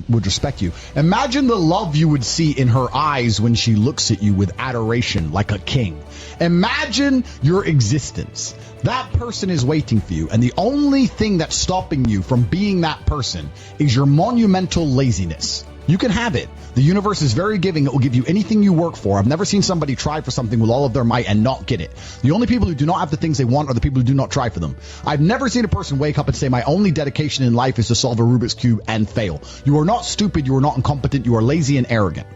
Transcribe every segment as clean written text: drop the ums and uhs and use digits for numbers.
would respect you. Imagine the love you would see in her eyes when she looks at you with adoration like a king. Imagine your existence. That person is waiting for you, and the only thing that's stopping you from being that person is your monumental laziness. You can have it. The universe is very giving. It will give you anything you work for. I've never seen somebody try for something with all of their might and not get it. The only people who do not have the things they want are the people who do not try for them. I've never seen a person wake up and say, my only dedication in life is to solve a Rubik's Cube and fail. You are not stupid. You are not incompetent. You are lazy and arrogant.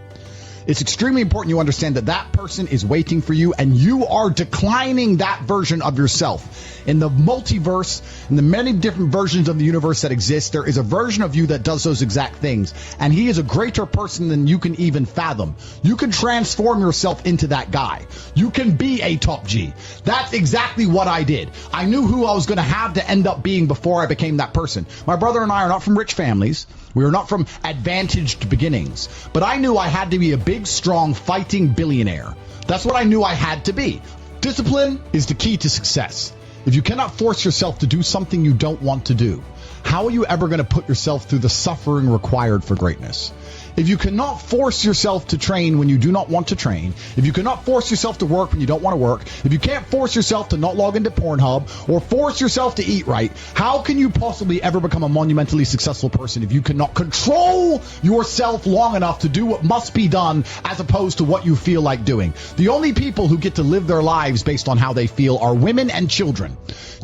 It's extremely important you understand that that person is waiting for you, and you are declining that version of yourself. In the multiverse, in the many different versions of the universe that exist, there is a version of you that does those exact things, and he is a greater person than you can even fathom. You can transform yourself into that guy. You can be a top G. That's exactly what I did. I knew who I was going to have to end up being before I became that person. My brother and I are not from rich families. We are not from advantaged beginnings. But I knew I had to be a big, strong, fighting billionaire. That's what I knew I had to be. Discipline is the key to success. If you cannot force yourself to do something you don't want to do, how are you ever going to put yourself through the suffering required for greatness? If you cannot force yourself to train when you do not want to train, if you cannot force yourself to work when you don't want to work, if you can't force yourself to not log into Pornhub or force yourself to eat right, how can you possibly ever become a monumentally successful person if you cannot control yourself long enough to do what must be done as opposed to what you feel like doing? The only people who get to live their lives based on how they feel are women and children.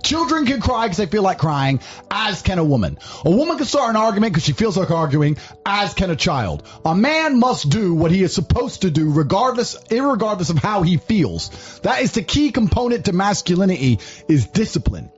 Children can cry because they feel like crying, as can a woman. A woman can start an argument because she feels like arguing, as can a child. A man must do what he is supposed to do irregardless of how he feels. That is the key component to masculinity, is discipline.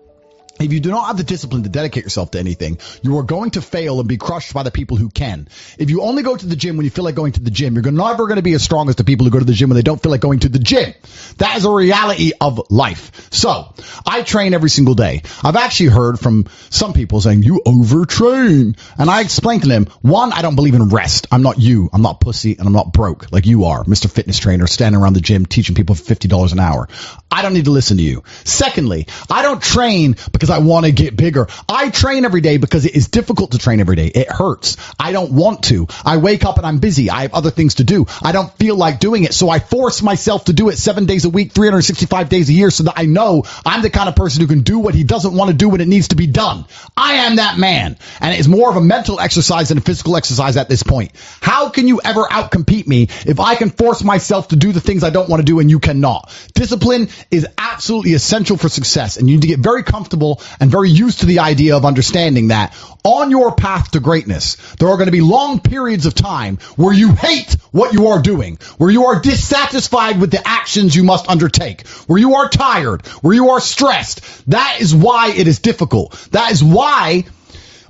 If you do not have the discipline to dedicate yourself to anything, you are going to fail and be crushed by the people who can. If you only go to the gym when you feel like going to the gym, you're never going to be as strong as the people who go to the gym when they don't feel like going to the gym. That is a reality of life. So, I train every single day. I've actually heard from some people saying, you overtrain. And I explained to them, one, I don't believe in rest. I'm not you. I'm not pussy, and I'm not broke like you are, Mr. Fitness Trainer, standing around the gym teaching people for $50 an hour. I don't need to listen to you. Secondly, I don't train because I want to get bigger. I train every day because it is difficult to train every day. It hurts. I don't want to. I wake up and I'm busy. I have other things to do. I don't feel like doing it. So I force myself to do it 7 days a week, 365 days a year, so that I know I'm the kind of person who can do what he doesn't want to do when it needs to be done. I am that man. And it's more of a mental exercise than a physical exercise at this point. How can you ever outcompete me if I can force myself to do the things I don't want to do and you cannot? Discipline is absolutely essential for success, and you need to get very comfortable and very used to the idea of understanding that on your path to greatness, there are going to be long periods of time where you hate what you are doing, where you are dissatisfied with the actions you must undertake, where you are tired, where you are stressed. That is why it is difficult. That is why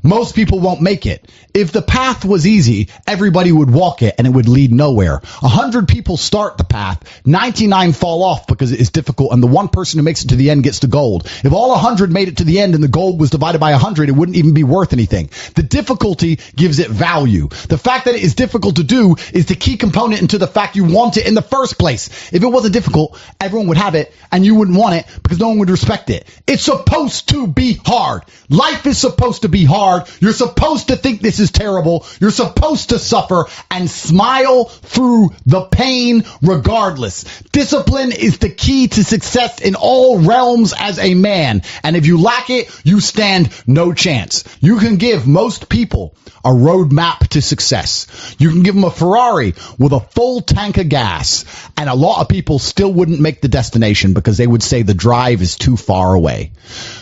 most people won't make it. If the path was easy, everybody would walk it and it would lead nowhere. 100 people start the path, 99 fall off because it is difficult, and the one person who makes it to the end gets the gold. If all 100 made it to the end and the gold was divided by 100, it wouldn't even be worth anything. The difficulty gives it value. The fact that it is difficult to do is the key component into the fact you want it in the first place. If it wasn't difficult, everyone would have it and you wouldn't want it because no one would respect it. It's supposed to be hard. Life is supposed to be hard. You're supposed to think this is terrible. You're supposed to suffer and smile through the pain regardless. Discipline is the key to success in all realms as a man. And if you lack it, you stand no chance. You can give most people a roadmap to success. You can give them a Ferrari with a full tank of gas, and a lot of people still wouldn't make the destination because they would say the drive is too far away.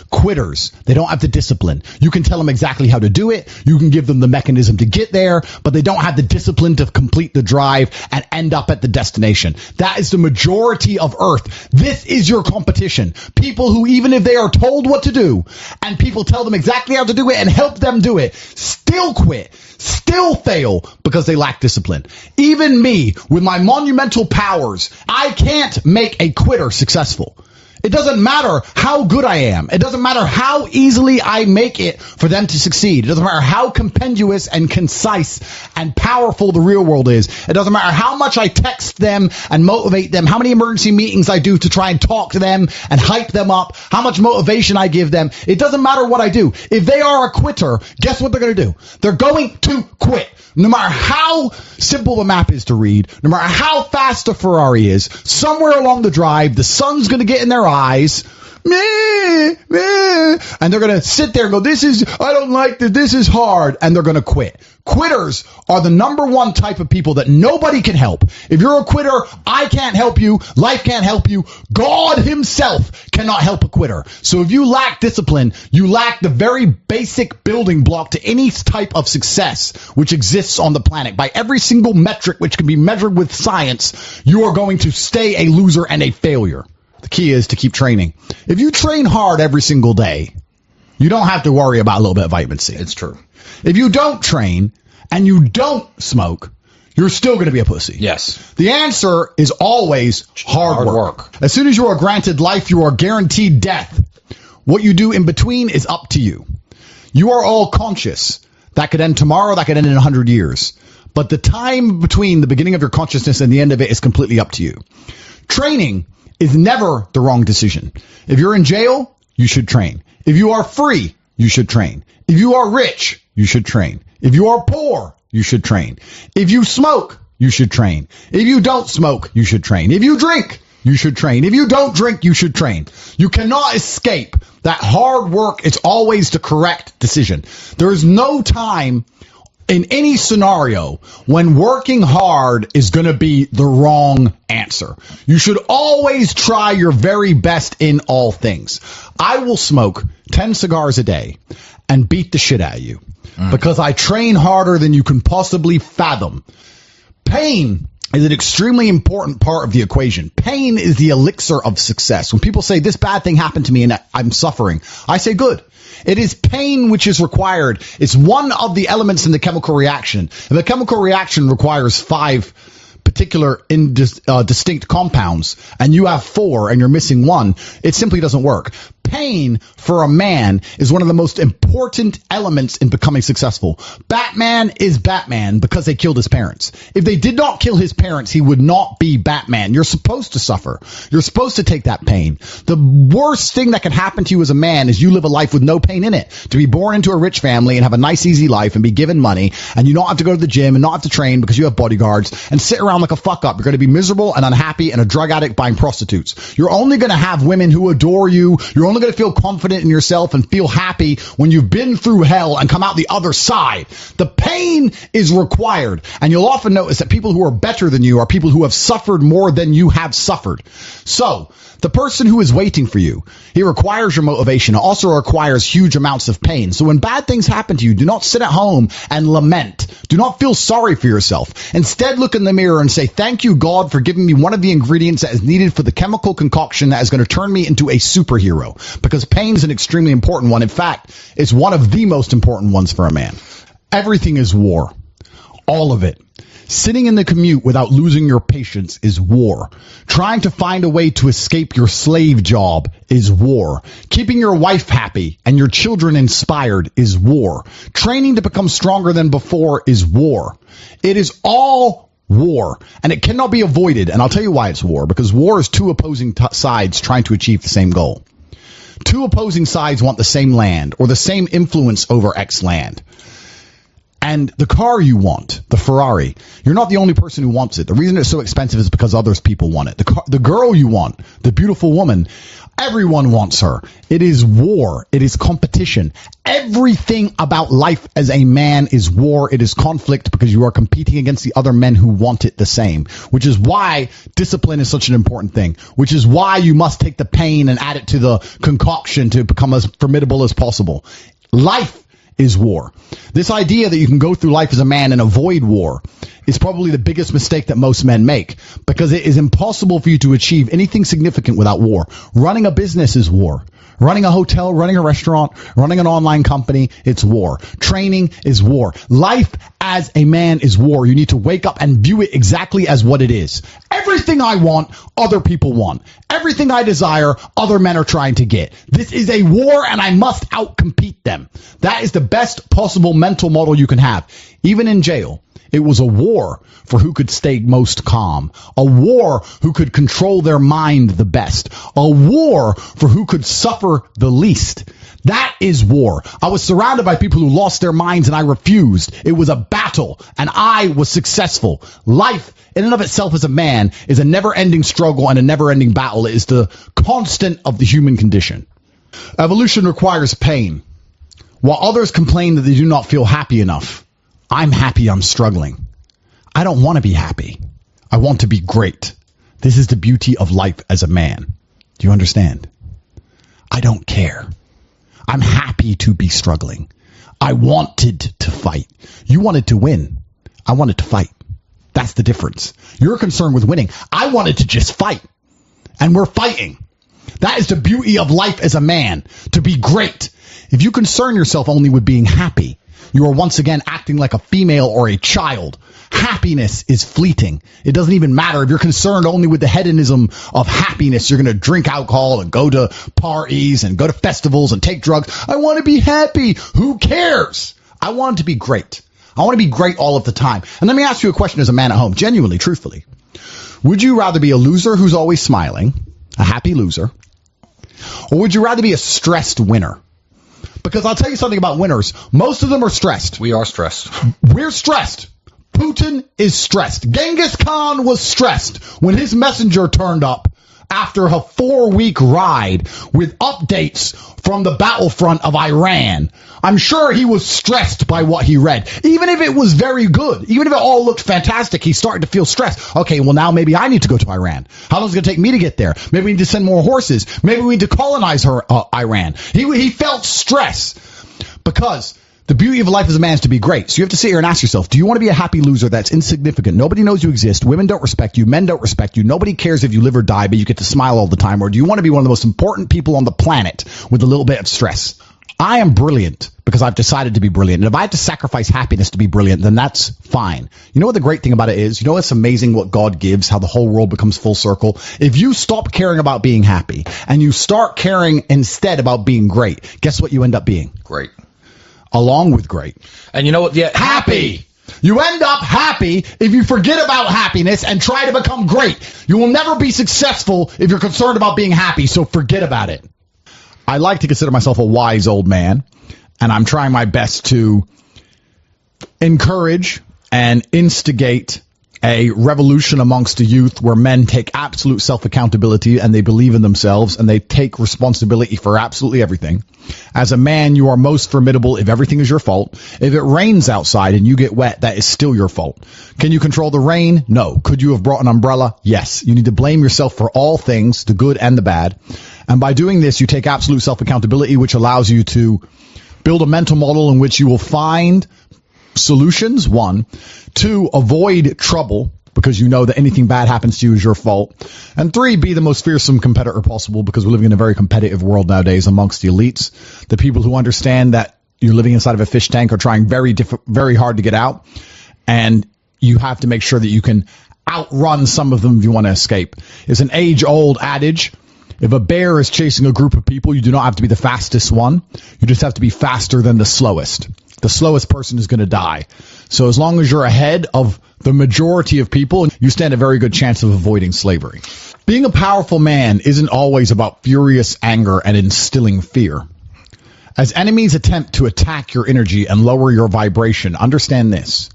Quitters, they don't have the discipline. You can tell them exactly how to do it. You can give them the mechanism to get there, but they don't have the discipline to complete the drive and end up at the destination. That is the majority of Earth. This is your competition. People who, even if they are told what to do and people tell them exactly how to do it and help them do it, still quit, still fail because they lack discipline. Even me, with my monumental powers, I can't make a quitter successful. It doesn't matter how good I am. It doesn't matter how easily I make it for them to succeed. It doesn't matter how compendious and concise and powerful the real world is. It doesn't matter how much I text them and motivate them, how many emergency meetings I do to try and talk to them and hype them up, how much motivation I give them. It doesn't matter what I do. If they are a quitter, guess what they're going to do? They're going to quit. No matter how simple the map is to read, no matter how fast the Ferrari is, somewhere along the drive, the sun's going to get in their eyes, and they're going to sit there and go, I don't like this, this is hard, and they're going to quit. Quitters are the number one type of people that nobody can help. If you're a quitter, I can't help you, life can't help you, God himself cannot help a quitter. So if you lack discipline, you lack the very basic building block to any type of success which exists on the planet. By every single metric which can be measured with science, you are going to stay a loser and a failure. The key is to keep training. If you train hard every single day, you don't have to worry about a little bit of vitamin C. It's true. If you don't train and you don't smoke, you're still going to be a pussy. Yes. The answer is always hard work. As soon as you are granted life, you are guaranteed death. What you do in between is up to you. You are all conscious. That could end tomorrow. That could end in 100 years. But the time between the beginning of your consciousness and the end of it is completely up to you. Training is never the wrong decision. If you're in jail, you should train. If you are free, you should train. If you are rich, you should train. If you are poor, you should train. If you smoke, you should train. If you don't smoke, you should train. If you drink, you should train. If you don't drink, you should train. You cannot escape that hard work is always the correct decision. There is no time in any scenario when working hard is going to be the wrong answer. You should always try your very best in all things. I will smoke 10 cigars a day and beat the shit out of you because I train harder than you can possibly fathom. Pain is an extremely important part of the equation. Pain is the elixir of success. When people say this bad thing happened to me and I'm suffering, I say good. It is pain which is required. It's one of the elements in the chemical reaction. And the chemical reaction requires 5 particular distinct compounds, and you have 4 and you're missing 1. It simply doesn't work. Pain for a man is one of the most important elements in becoming successful. Batman is Batman because they killed his parents. If they did not kill his parents, he would not be Batman. You're supposed to suffer. You're supposed to take that pain. The worst thing that can happen to you as a man is you live a life with no pain in it. To be born into a rich family and have a nice, easy life and be given money, and you don't have to go to the gym and not have to train because you have bodyguards and sit around like a fuck up. You're going to be miserable and unhappy and a drug addict buying prostitutes. You're only going to have women who adore you. You're only going to feel confident in yourself and feel happy when you've been through hell and come out the other side. The pain is required. And you'll often notice that people who are better than you are people who have suffered more than you have suffered. So the person who is waiting for you, he requires your motivation. It also requires huge amounts of pain. So when bad things happen to you, do not sit at home and lament. Do not feel sorry for yourself. Instead, look in the mirror and say, thank you, God, for giving me one of the ingredients that is needed for the chemical concoction that is going to turn me into a superhero. Because pain is an extremely important one. In fact, it's one of the most important ones for a man. Everything is war. All of it. Sitting in the commute without losing your patience is war. Trying to find a way to escape your slave job is war. Keeping your wife happy and your children inspired is war. Training to become stronger than before is war. It is all war, and it cannot be avoided. And I'll tell you why it's war. Because war is 2 opposing sides trying to achieve the same goal. 2 opposing sides want the same land or the same influence over X land. And the car you want, the Ferrari, you're not the only person who wants it. The reason it's so expensive is because others people want it. The girl you want, the beautiful woman, everyone wants her. It is war. It is competition. Everything about life as a man is war. It is conflict because you are competing against the other men who want it the same, which is why discipline is such an important thing, which is why you must take the pain and add it to the concoction to become as formidable as possible. Life is war. This idea that you can go through life as a man and avoid war is probably the biggest mistake that most men make, because it is impossible for you to achieve anything significant without war. Running a business is war. Running a hotel, running a restaurant, running an online company, it's war. Training is war. Life as a man is war. You need to wake up and view it exactly as what it is. Everything I want, other people want. Everything I desire, other men are trying to get. This is a war, and I must outcompete them. That is the best possible mental model you can have. Even in jail, it was a war for who could stay most calm, a war who could control their mind the best, a war for who could suffer the least. That is war. I was surrounded by people who lost their minds, and I refused. It was a battle, and I was successful. Life, in and of itself as a man, is a never-ending struggle and a never-ending battle. It is the constant of the human condition. Evolution requires pain. While others complain that they do not feel happy enough, I'm happy I'm struggling. I don't want to be happy. I want to be great. This is the beauty of life as a man. Do you understand? I don't care. I'm happy to be struggling. I wanted to fight. You wanted to win. I wanted to fight. That's the difference. You're concerned with winning. I wanted to just fight. And we're fighting. That is the beauty of life as a man, to be great. If you concern yourself only with being happy, you are once again acting like a female or a child. Happiness is fleeting. It doesn't even matter if you're concerned only with the hedonism of happiness. You're going to drink alcohol and go to parties and go to festivals and take drugs. I want to be happy. Who cares? I want to be great. I want to be great all of the time. And let me ask you a question as a man at home, genuinely, truthfully. Would you rather be a loser who's always smiling, a happy loser, or would you rather be a stressed winner? Because I'll tell you something about winners. Most of them are stressed. We are stressed. We're stressed. Putin is stressed. Genghis Khan was stressed when his messenger turned up after a 4-week ride with updates from the battlefront of Iran. I'm sure he was stressed by what he read. Even if it was very good, even if it all looked fantastic, he started to feel stressed. Okay, well now maybe I need to go to Iran. How long is it going to take me to get there? Maybe we need to send more horses. Maybe we need to colonize Iran. He felt stress because the beauty of life as a man is to be great. So you have to sit here and ask yourself, do you want to be a happy loser that's insignificant? Nobody knows you exist. Women don't respect you. Men don't respect you. Nobody cares if you live or die, but you get to smile all the time. Or do you want to be one of the most important people on the planet with a little bit of stress? I am brilliant because I've decided to be brilliant. And if I have to sacrifice happiness to be brilliant, then that's fine. You know what the great thing about it is? You know what's amazing what God gives, how the whole world becomes full circle? If you stop caring about being happy and you start caring instead about being great, guess what you end up being? Great. Along with great. And you know what? Yeah, happy. You end up happy if you forget about happiness and try to become great. You will never be successful if you're concerned about being happy, so forget about it. I like to consider myself a wise old man, and I'm trying my best to encourage and instigate a revolution amongst the youth where men take absolute self-accountability and they believe in themselves and they take responsibility for absolutely everything. As a man, you are most formidable if everything is your fault. If it rains outside and you get wet, that is still your fault. Can you control the rain? No. Could you have brought an umbrella? Yes. You need to blame yourself for all things, the good and the bad. And by doing this, you take absolute self-accountability, which allows you to build a mental model in which you will find solutions, 1. 2, avoid trouble because you know that anything bad happens to you is your fault. And 3, be the most fearsome competitor possible because we're living in a very competitive world nowadays amongst the elites. The people who understand that you're living inside of a fish tank are trying very hard to get out. And you have to make sure that you can outrun some of them if you want to escape. It's an age-old adage. If a bear is chasing a group of people, you do not have to be the fastest one. You just have to be faster than the slowest. The slowest person is going to die. So as long as you're ahead of the majority of people, you stand a very good chance of avoiding slavery. Being a powerful man isn't always about furious anger and instilling fear. As enemies attempt to attack your energy and lower your vibration, understand this.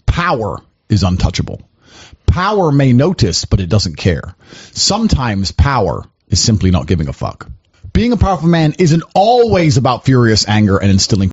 Power is untouchable. Power may notice, but it doesn't care. Sometimes power is simply not giving a fuck. Being a powerful man isn't always about furious anger and instilling